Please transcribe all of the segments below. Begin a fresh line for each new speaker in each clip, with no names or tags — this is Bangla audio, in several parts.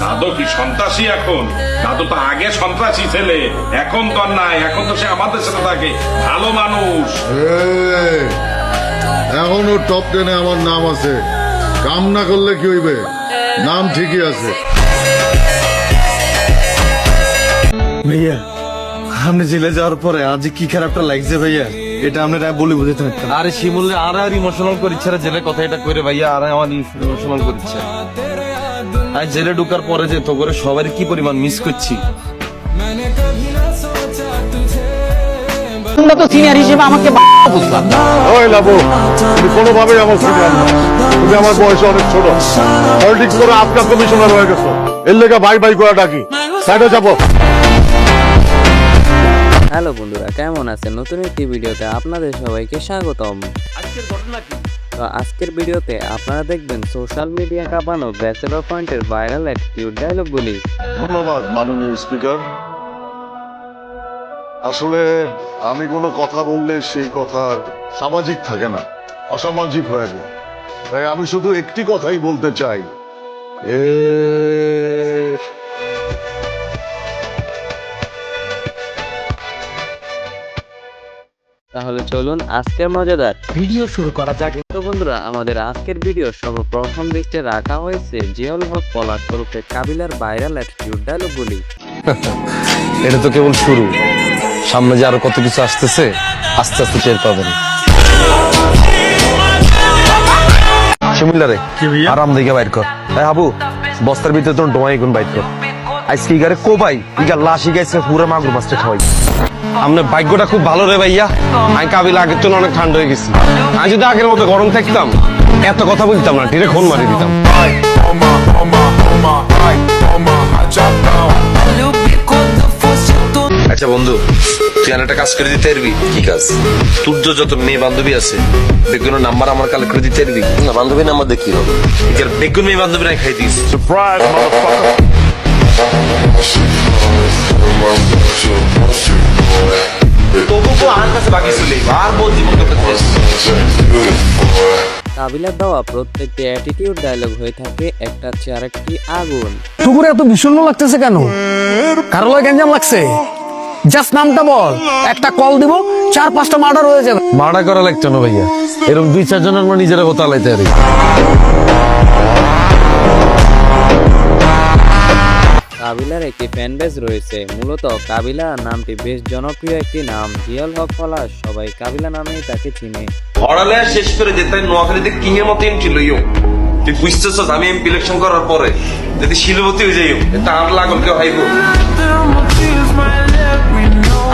দাদু কি সন্ত্রাসী এখন? দাদু তো আগে সন্ত্রাসী ছেলে, এখন তো আর নাই, এখন তো সে আমাদের সাথে থাকে, ভালো মানুষ।
এখনো টপ 10-এ আমার নাম আছে, কাম না করলে কি হইবে? নাম ঠিকই আছে।
ভাইয়া আপনি জেলে যাওয়ার পরে আজ কি খারাপটা লাগছে ভাইয়া, এটা আমরা বলে বুঝতে পারতাম।
আরে শিমুল আর ইমোশনাল করিচ্ছে জেলে কথা এটা করে ভাইয়া, আর আমার ইমোশনাল করিচ্ছে। আর জেলে ঢুকার পরে যে তো করে সবাই কি পরিমাণ মিস করছি।
তোমরা তো সিনিয়র হিসেবে আমাকে বুঝলাম না।
ওই লাবু, তুমি কোনোভাবেই আমার সিনিয়র না, তুমি আমার বয়সে অনেক ছোট। পলিটিক্স করে আজকাল কমিশনার হয়ে গেছো, এর লেগে ভাই ভাই করে ডাকি। সাইডে যাবো।
হ্যালো বন্ধুরা, কেমন আছেন? নতুন একটি ভিডিওতে আপনাদের সবাইকে স্বাগতম। তো আজকের ভিডিওতে আপনারা দেখবেন সোশ্যাল মিডিয়া কাঁপানো ব্যাচেলর পয়েন্টের ভাইরাল অ্যাটিটিউড ডায়লগগুলি।
ধন্যবাদ মাননীয় স্পিকার। আসলে আমি কোনো কথা বললে সেই কথা সামাজিক থাকে না, অসামাজিক হয়ে যায়। তাই আমি শুধু একটি কথাই বলতে চাই,
তাহলে চলুন আজকের মজাদার ভিডিও শুরু করা যাক। তো বন্ধুরা, আমাদের আজকের ভিডিও সর্বপ্রথম দেখতে রাখা হয়েছে জিয়াউল হক পলাশ ওরফে কাবিলার ভাইরাল অ্যাটিটিউড ডায়লগগুলি।
এটা তো কেবল শুরু, সামনে যে আরো কত কিছু আসতেছে, আস্তে আস্তে টের পাবেন। শিমুল্লা রে আরাম দিকে বাইর কর। হাবু বস্তার ভিতরে তোর ডোমাই গুণ বাইর কর। আজকে ইগারে কো ভাই ইগার লাশ ইগাইছে পুরো মাগুর মাছটা খাওয়াই। আপনার ভাগ্যটা খুব ভালো রে ভাইয়া, আমি কাবিলা আগের জন্য অনেক ঠান্ডা হয়ে গেছি। আমি যদি আগের মতো গরম থাকতাম এত কথা বলতাম না, ঢিরে খুন মারি দিতাম। আচ্ছা বন্ধু, তুই আর একটা কাজ করে দিতে পারবি? কি কাজ? তোর যত মেয়ে বান্ধবী আছে বেগুনের নাম্বার আমার কালেক্ট করে দিতে পারবি? না, বান্ধবী নাম্বার দেখি বেগুন মেয়ে বান্ধবী নাই খাই দিস।
কাবিলার দেওয়া প্রত্যেকটি অ্যাটিটিউড ডায়লগ হয়ে থাকে একটা হচ্ছে আরেকটি আগুন।
টুকুরে এত বিষণ্ণ লাগতেছে কেন? কারো লয় গ্যাঞ্জাম লাগছে? জাস্ট নামটা বল, একটা কল দিব, 4-5টা মার্ডার হয়ে যাবে।
মারা করা লাগতো না ভাইয়া, এরকম 2-4 জনের আমরা নিজেরা কথা লাইতে পারি।
কাবিলার একটি ফ্যান বেজ রয়েছে, মূলত কাবিলা নামটি বেশ জনপ্রিয় একটি নাম। জিয়াউল হক পলাশ সবাই কাবিলা নামেই তাকে চিনে।
পড়ালে শেষ করে যেতে নোয়াখালীতে কিং এর মতো এন্ট্রি লইও। তুই বুঝতেছ আমি এমপি ইলেকশন করার পরে যদি শিলবতী হয়ে যাইও এটা আর লাগল কেউ হাইব।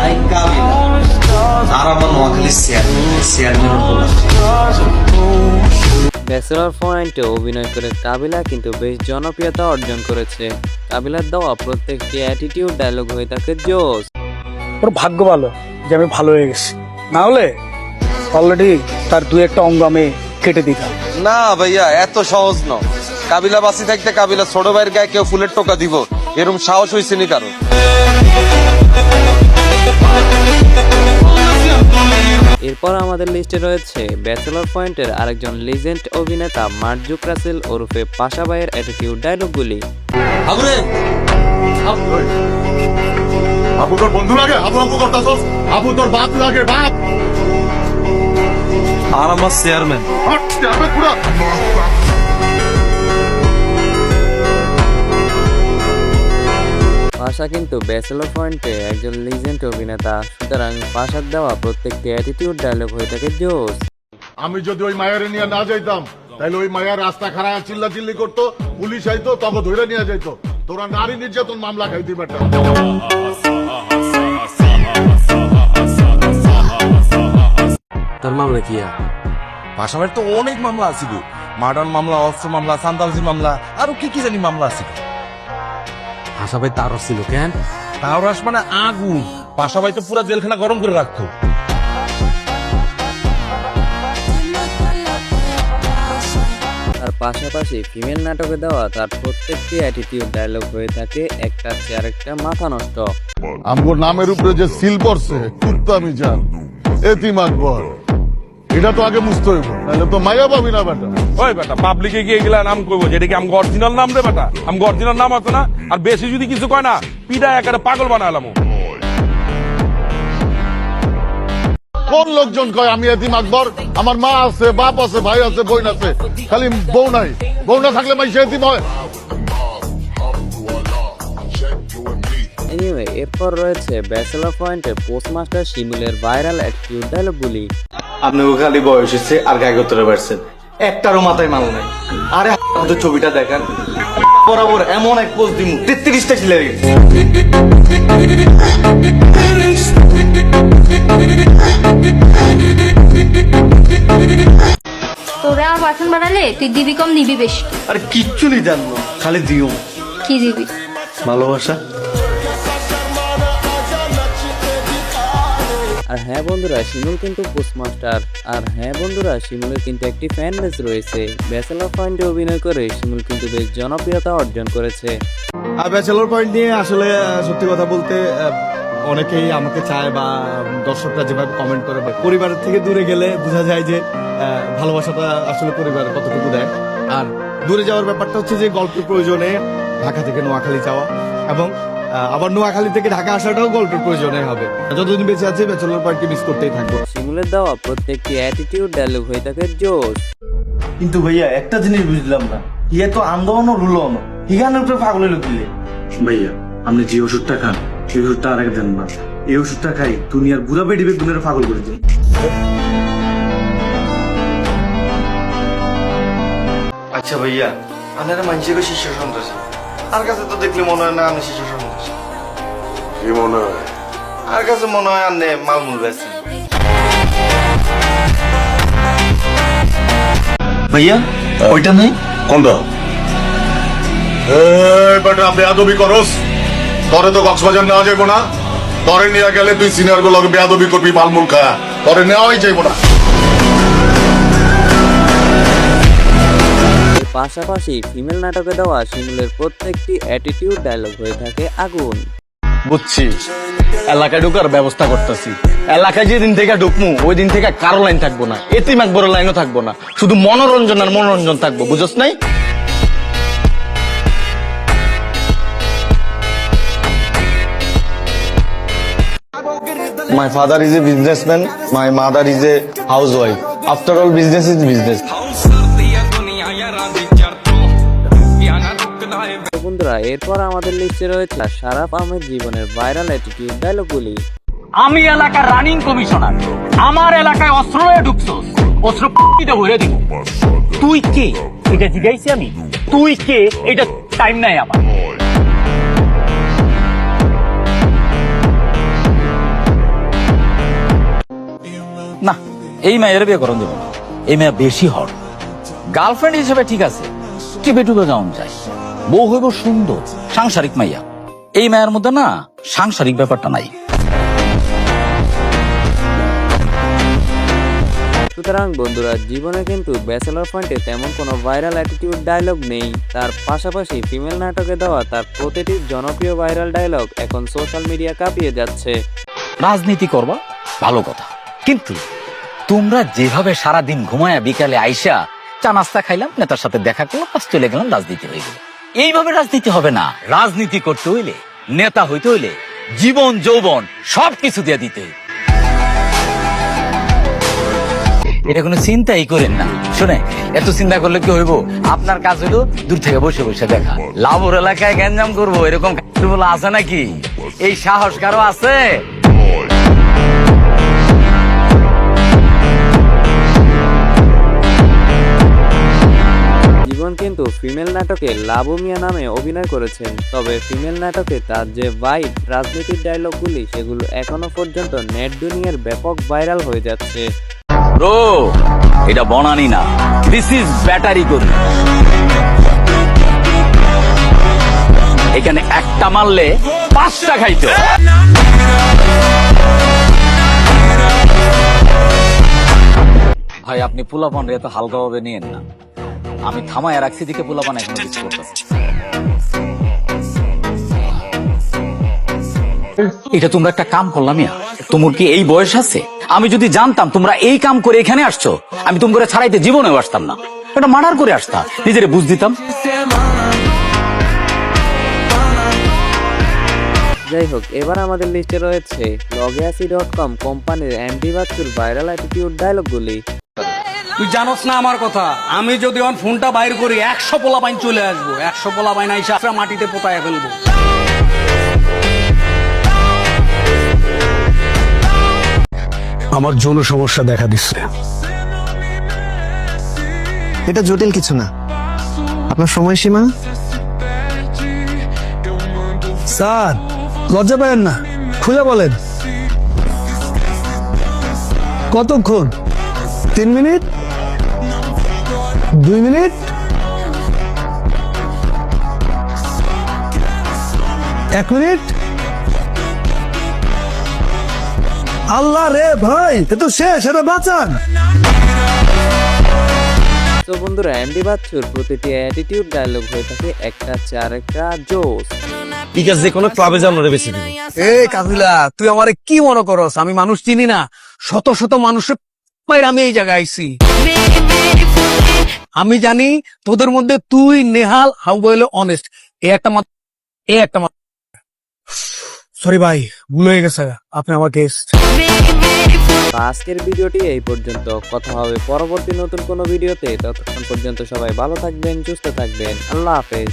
আই কাবিলা আর আমার নোয়াখালী চেয়ারম্যানের পোলা।
ব্যাচেলর পয়েন্টে অভিনয় করে কাবিলা কিন্তু বেশ জনপ্রিয়তা অর্জন করেছে। কাবিলার দেওয়া প্রত্যেকটি অ্যাটিটিউড ডায়লগ হয়ে থাকে জোস।
ওর ভাগ্য ভালো যে আমি ভালো হয়ে গেছি, না হলে অলরেডি তার 2-1টা অঙ্গ আমি কেটে দিতাম।
না ভাইয়া, এত সহজ ন। কাবিলা বাসি থাকতে কাবিলা ছোট ভাইয়ের গায়ে কেউ ফুলের টোকা দিব এরকম সাহস হয়েছে নি কারো?
এরপর আমাদের লিস্টে রয়েছে ব্যাচেলর পয়েন্টের আরেকজন লিজেন্ড অভিনেতা মার্জুক রাসেল ওরফে পাশা ভাইয়ের অ্যাটিটিউড ডায়লগগুলি।
আবু তোর বন্ধু লাগে, আবু আবু করতাছস, আবু তোর বাপ লাগে, বাপ।
আর আমার চেয়ারম্যান
পাশা কিন্তু ব্যাচেলর পয়েন্টে একজন লিজেন্ড অভিনেতা, সুতরাং পাশার দেওয়া প্রত্যেকটি অ্যাটিটিউড ডায়লগ হয়ে থাকে জোস।
আমি যদি ওই মায়ারে নিয়ে না যাইতাম তাহলে ওই মায়ার রাস্তা খারাপ চিল্লা চিল্লি করতো, পুলিশ আইতো, তখন ধরে নিয়ে যাইতো। তোরা নারী নির্যাতন মামলা খাইতি বেটা।
তার মামলা কি? পাশাপাশি তো অনেক মামলা আছিল, মার্ডার মামলা, অস্ত্র মামলা, সান্তালজি মামলা, আরো কি কি জানি মামলা আছিল। পাশাপাশি তারও ছিল কেন? তাওরাস মানে আগুন, পাশাপাশি তো পুরো জেলখানা গরম করে রাখতো।
তার পাশাপাশি ফিমেল নাটকে দেওয়া তার প্রত্যেকটি অ্যাটিটিউড ডায়লগ হয়ে থাকে একটা চেয়ে একটা মাথা নষ্ট।
আমগো নামের উপরে যে সিল পড়ছে কুত্তা আমি জান, এতিম আকবর। এটা তো আগে বুঝতে হইব, নাহলে তো মাইয়া পাবি না বেটা।
ওই বেটা পাবলিকে গিয়ে এগুলা নাম কইবো যেটা কি আমগো অরিজিনাল নাম রে বেটা, আমগো অরিজিনাল নাম আছে না। আর বেশি যদি কিছু কয় না পিডা একারে পাগল বানালাম।
কোন লোকজন কয় আমি এতিম আকবর? আমার মা আছে, বাপ আছে, ভাই আছে, বোন আছে, খালি বউ নাই। বউ না থাকলে মাইসে এতিম হয়?
এনিওয়ে, এরপর রয়েছে ব্যাচেলর পয়েন্টের পোস্টমাস্টার শিমুলের ভাইরাল অ্যাটিটিউড ডায়লগগুলি।
আপনি ও খালি বয়স হচ্ছে আর গায়ে গতরে পারছেন, একটারও মাথায় মাল নাই। আরে আমাদের ছবিটা দেখান, বরাবর এমন এক পোস্ট দিমু 33টা ছিলে গেছে।
তোরা আমার বাসন বানালে তুই দিবি কম নিবি বেশি।
আরে কিচ্ছু নি জানবো, খালি দিও
কি দিবি?
ভালোবাসা।
আর হ্যাঁ বন্ধুরা, শিমুল কিন্তু পোস্টমাস্টার। আর হ্যাঁ বন্ধুরা, শিমুলের কিন্তু একটি ফ্যান বেস রয়েছে। ব্যাচেলর পয়েন্টে অভিনয় করে শিমুল কিন্তু বেশ জনপ্রিয়তা অর্জন করেছে।
আর ব্যাচেলর পয়েন্ট নিয়ে আসলে সত্যি কথা বলতে অনেকেই আমাকে চায় বা দর্শকরা যেভাবে কমেন্ট করে, পরিবারের থেকে দূরে গেলে বোঝা যায় যে ভালোবাসাটা আসলে পরিবার কতটুকু দেয়। আর দূরে যাওয়ার ব্যাপারটা হচ্ছে যে গল্পের প্রয়োজনে ঢাকা থেকে নোয়াখালী যাওয়া, এবং আবার নোয়াখালী থেকে ঢাকা আসাটাও গল্পের প্রয়োজনে হবে। যতদিন বেঁচে আছি ব্যাচেলর পয়েন্টকে মিস করতেই থাকবো।
শিমুলের দেওয়া প্রত্যেকটি অ্যাটিটিউড ডায়লগ হয়ে থাকে জোশ।
কিন্তু ভাইয়া একটা জিনিস বুঝলাম না, ইয়ে তো আন্দোলন রুলো না, হিগানের উপরে পাগল হইলো কিলে। ভাইয়া আপনি যে ওষুধটা খান সেই ওষুধটা আর এক দেন না, এই ওষুধটা খাই দুনিয়ার বুড়া বেডিবে দুনিয়ার পাগল করে দিন। আচ্ছা ভাইয়া, আপনারা মানুষের শিষ্য সন্ত্রাসী, আর কাছে তো দেখলে মনে হয় না আমি শিষ্য সন্ত্রাসী।
কি মনে হয়?
আর কাছে মনে হয় আপনি মালমুল বেছেন। ভাইয়া ওইটা নেই
কোনটা? এই বেটা বেয়াদবি করস, তরে তো কক্সবাজার নেওয়া যাইব না। তরে নিয়ে গেলে তুই সিনিয়র গুলোকে বেয়াদবি করবি মালমুল খায়া, তরে নেওয়াই যাইব না।
এর পাশাপাশি ফিমেল নাটকে দেওয়া শিমুলের প্রত্যেকটি অ্যাটিটিউড ডায়লগ হয়ে থাকে আগুন।
বুঝছি, এলাকায় ঢুকার ব্যবস্থা করতেছি। এলাকায় যেদিন থেকে ঢুকমু ওই দিন থেকে কারো লাইন থাকবো না, এতিম একবড় লাইনও থাকবো না, শুধু মনোরঞ্জন আর মনোরঞ্জন থাকবো, বুঝছ নাই? My father is a businessman, my mother is a housewife. After all, business is business.
তো বন্ধুরা, এরপর আমাদের লিস্টে রয়েছে শারাফ আহমেদ জীবনের ভাইরাল অ্যাটিটিউড ডায়লগগুলি।
আমি এলাকার রানিং কমিশনার, আমার এলাকায় অস্ত্র লয়ে ঢুকছস, অস্ত্র পিতে ভরে দিব। তুই কে এটা জিজ্ঞাসি আমি, তুই কে এটা টাইম নাই আমার। না, এই মেয়ের বিয়ে করন দেব না, এই মেয়ে বেশি হট। গার্লফ্রেন্ড হিসেবে ঠিক আছে, টিপে টুপে যাওয়া যায়, বউ হইব সুন্দর সাংসারিক মাইয়া। এই মেয়ের মধ্যে না সাংসারিক ব্যাপারটা নাই।
সুতরাং বন্ধুরা, জীবনে কিন্তু ব্যাচেলর পয়েন্টে তেমন কোনো ভাইরাল অ্যাটিটিউড ডায়লগ নেই। তার পাশাপাশি ফিমেল নাটকে দেওয়া তার প্রতিটি জনপ্রিয় ভাইরাল ডায়লগ এখন সোশ্যাল মিডিয়া কাঁপিয়ে যাচ্ছে।
রাজনীতি করবা ভালো কথা, কিন্তু তোমরা যেভাবে সারাদিন ঘুমায়া বিকালে আইসা চা নাস্তা খাইলাম, নেতার সাথে দেখা করলাম, পাশ চলে গেলাম, রাজনীতি হয়ে গেল। এইভাবে রাজনীতি হবে না। রাজনীতি করতে হইলে, নেতা হইতে হইলে জীবন যৌবন সবকিছু দিয়ে দিতে হইবে। এটা কোনো চিন্তাই করেন না। শুনে, এত চিন্তা করলে কি হইব? আপনার কাজ হলো দূর থেকে বসে বসে দেখা। লাভর এলাকায় গ্যাঞ্জাম করবো এরকম বলা আছে নাকি? এই সাহস কারো আছে?
জীবন কিন্তু ফিমেল নাটকে লাবু মিয়া নামে অভিনয় করেছেন। তবে ফিমেল নাটকে তার যে ভাইব, রাজনীতির ডায়লগগুলি, সেগুলো এখনো পর্যন্ত নেট দুনিয়ার ব্যাপক ভাইরাল হয়ে যাচ্ছে।
ব্রো, এটা বনানি না, দিস ইজ ব্যাটারি গরু। এখানে একটা মারলে 5টা খাইতো। ভাই আপনি পোলাপান এত হালকাভাবে নিয়েন না, আমি থামায় রাখছি দিকে পোলাপান এখনো কিছু করতেছে। এটা তোমরা একটা কাম করলাম ইয়া তোমার কি এই বয়স আছে? আমি যদি জানতাম তোমরা এই কাম করে এখানে আসছো, আমি তোমরা ছাড়াইতে জীবনেও আসতাম না, এটা মার্ডার করে আসতা, নিজেরে বুঝ দিতাম।
যাই হোক, এবার আমাদের লিস্টে রয়েছে logeasi.com কোম্পানির অ্যান্ডি বাচ্চুর ভাইরাল অ্যাটিটিউড ডায়লগগুলি।
তুই জানোস না আমার কথা, আমি যদি অন ফোনটা বাইর করি 100 পোলাপাইন চলে আসবো, 100 পোলাপাইন আইসা মাটিতে পোতায় ফেলবো। আমার যৌন সমস্যা দেখা দিচ্ছে।
এটা জটিল কিছু না, আপনার সময়সীমা।
স্যার লজ্জা পাবেন না, খুলে বলেন কতক্ষণ? 3 মিনিট, 2 মিনিট, 1 মিনিট? আল্লাহ রে ভাই, এ তো শেষ, এটা বাঁচান।
তো বন্ধুরা, অ্যান্ডি বাচ্চুর প্রতিটি অ্যাটিটিউড ডায়লগ হয়ে থাকে একটা চার একটা জোস।
ঠিক আছে, যে কোনো ক্লাবে যাও না বেশি দিন।
এই কাবিলা, তুই আমারে কি মনে করস? আমি মানুষ চিনি না? শত শত মানুষের পায়ের আমি এই জায়গায় আইছি। আমি জানি তোদের মধ্যে তুই, নেহাল, হাউ বলে অনেস্ট, এ একটা সরি ভাই, ভুল হয়ে গেছে, আপনি আমার গেস্ট।
তো আজকের ভিডিওটি এই পর্যন্ত, কথা হবে পরবর্তী নতুন কোনো ভিডিওতে। ততক্ষণ পর্যন্ত সবাই ভালো থাকবেন, সুস্থ থাকবেন, আল্লাহ হাফেজ।